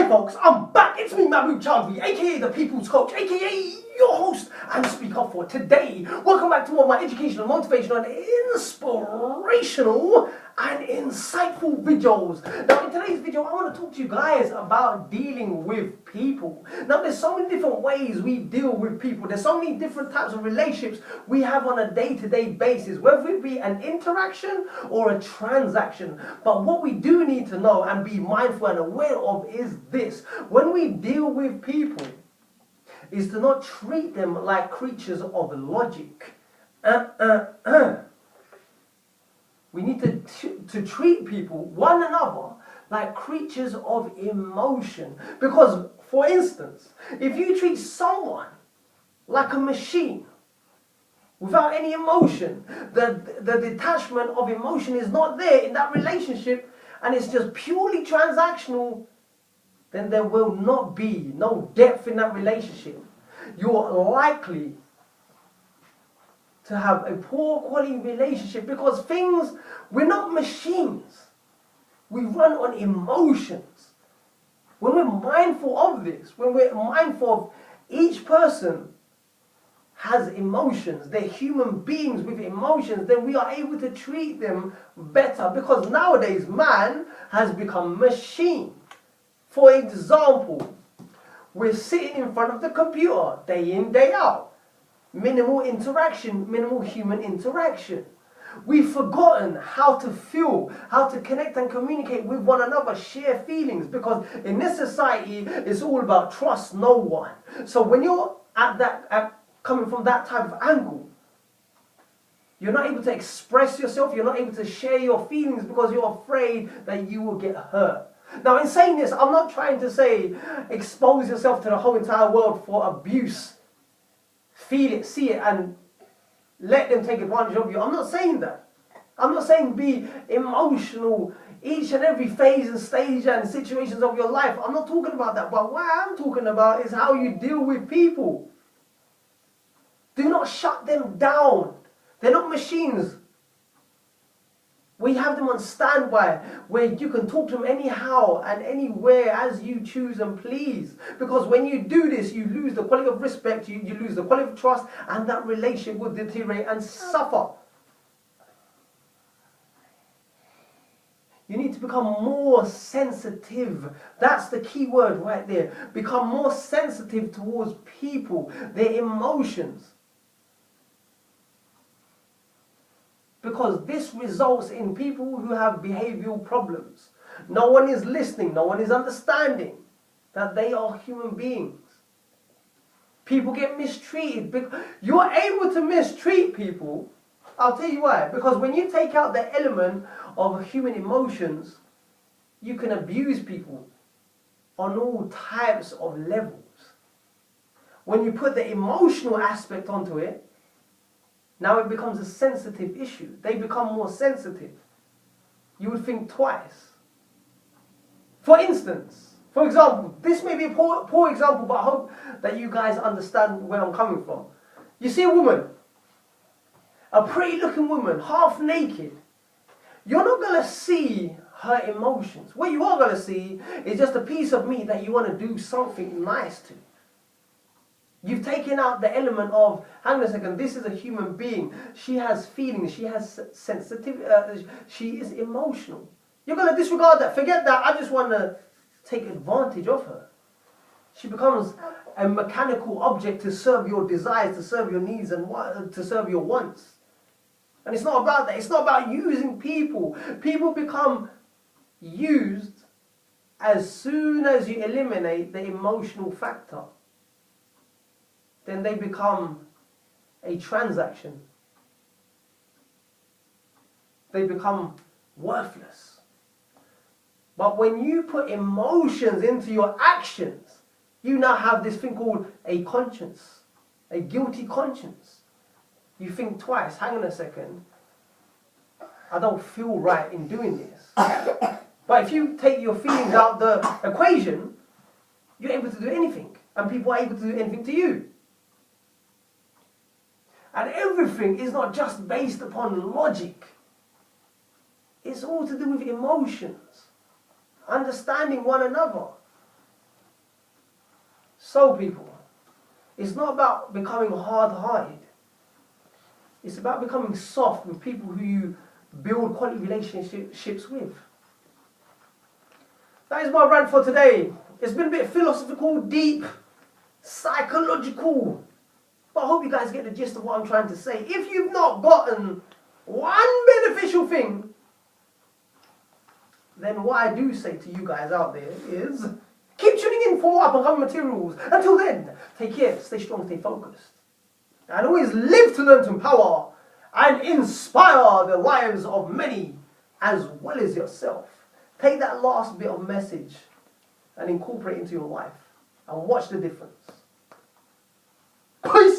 Hey folks, I'm back. It's me, Mahmood Chowdhury, aka the People's Coach, aka your host and speaker for today. Welcome back to one of my educational, motivational, and inspirational and insightful videos. Now, in today's video, I want to talk to you guys about dealing with people. Now, there's so many different ways we deal with people. There's so many different types of relationships we have on a day-to-day basis, whether it be an interaction or a transaction. But what we do need to know and be mindful and aware of is this: when we deal with people, is to not treat them like creatures of logic. We need to treat people, one another, like creatures of emotion. Because, for instance, if you treat someone like a machine, without any emotion, the detachment of emotion is not there in that relationship, and it's just purely transactional, then there will not be no depth in that relationship. You're likely to have a poor quality relationship because we're not machines. We run on emotions. When we're mindful of this, when we're mindful of each person has emotions, they're human beings with emotions, then we are able to treat them better, because nowadays man has become machine. For example, we're sitting in front of the computer day in, day out. Minimal interaction, minimal human interaction. We've forgotten how to feel, how to connect and communicate with one another, share feelings, because in this society, it's all about trust no one. So when you're coming from that type of angle, you're not able to express yourself, you're not able to share your feelings because you're afraid that you will get hurt. Now, in saying this, I'm not trying to say expose yourself to the whole entire world for abuse. Feel it, see it, and let them take advantage of you. I'm not saying that. I'm not saying be emotional each and every phase and stage and situations of your life. I'm not talking about that. But what I'm talking about is how you deal with people. Do not shut them down. They're not machines. We have them on standby where you can talk to them anyhow and anywhere as you choose and please. Because when you do this, you lose the quality of respect, you lose the quality of trust, and that relationship will deteriorate and suffer. You need to become more sensitive. That's the key word right there. Become more sensitive towards people, their emotions. Because this results in people who have behavioral problems. No one is listening, no one is understanding that they are human beings. People get mistreated. You're able to mistreat people. I'll tell you why. Because when you take out the element of human emotions, you can abuse people on all types of levels. When you put the emotional aspect onto it, now it becomes a sensitive issue. They become more sensitive. You would think twice. For example, this may be a poor example, but I hope that you guys understand where I'm coming from. You see a woman, a pretty looking woman, half naked. You're not going to see her emotions. What you are going to see is just a piece of meat that you want to do something nice to. You've taken out the element of, hang on a second, this is a human being. She has feelings, she has sensitivity, she is emotional. You're going to disregard that, forget that, I just want to take advantage of her. She becomes a mechanical object to serve your desires, to serve your needs, and to serve your wants. And it's not about that, it's not about using people. People become used as soon as you eliminate the emotional factor. Then they become a transaction. They become worthless. But when you put emotions into your actions, you now have this thing called a conscience, a guilty conscience. You think twice, hang on a second, I don't feel right in doing this. But if you take your feelings out the equation, you're able to do anything. And people are able to do anything to you. And everything is not just based upon logic. It's all to do with emotions, understanding one another. So, people, it's not about becoming hard-hearted. It's about becoming soft with people who you build quality relationships with. That is my rant for today. It's been a bit philosophical, deep, psychological. But I hope you guys get the gist of what I'm trying to say. If you've not gotten one beneficial thing, then what I do say to you guys out there is keep tuning in for more up-and-coming materials. Until then, take care, stay strong, stay focused. And always live to learn to empower and inspire the lives of many as well as yourself. Take that last bit of message and incorporate it into your life and watch the difference. Peace.